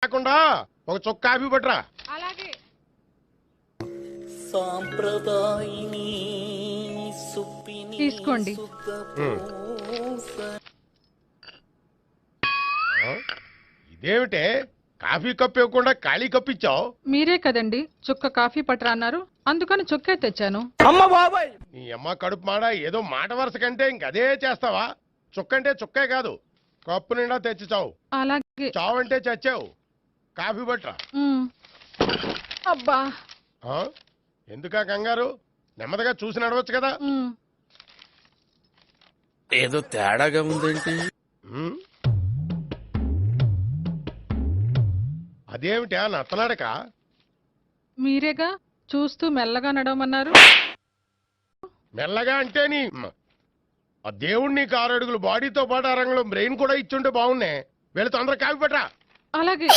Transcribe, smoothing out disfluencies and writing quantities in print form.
కాకుండా ఒక చుక్క కాఫీ పట్టరా. అలాగే. సాంప్రదాయిని తీసుకోండి. ఇదేమిటే కాఫీ కప్పు ఇవ్వకుండా ఖాళీ కప్పు ఇచ్చావు? మీరే కదండి చుక్క కాఫీ పట్టరా అన్నారు, అందుకని చుక్కే తెచ్చాను. నీ అమ్మ కడుపు మాడ, ఏదో మాట వరుస కంటే ఇంకదే చేస్తావా? చుక్కంటే చుక్కే కాదు, కప్పు నిండా తెచ్చి చావు. అలాగే. చావంటే చచ్చావు. కాఫీ పట్టరా. అబ్బా. ఎందుకా కంగారు? నెమ్మదిగా చూసి నడవచ్చు కదా. ఏదో తేడాగా ఉందేంటి? అదేమిటా నత్తనాడక? మీరేగా చూస్తూ మెల్లగా నడవమన్నారు. మెల్లగా అంటే నీ ఆ దేవుడు నీకు 6 అడుగులు బాడీతో పాటు 6 రంగులు బ్రెయిన్ కూడా ఇచ్చుంటే బాగున్నాయి. వెళ్ళి తొందరగా కాఫీ పట్టరా. అలాగే.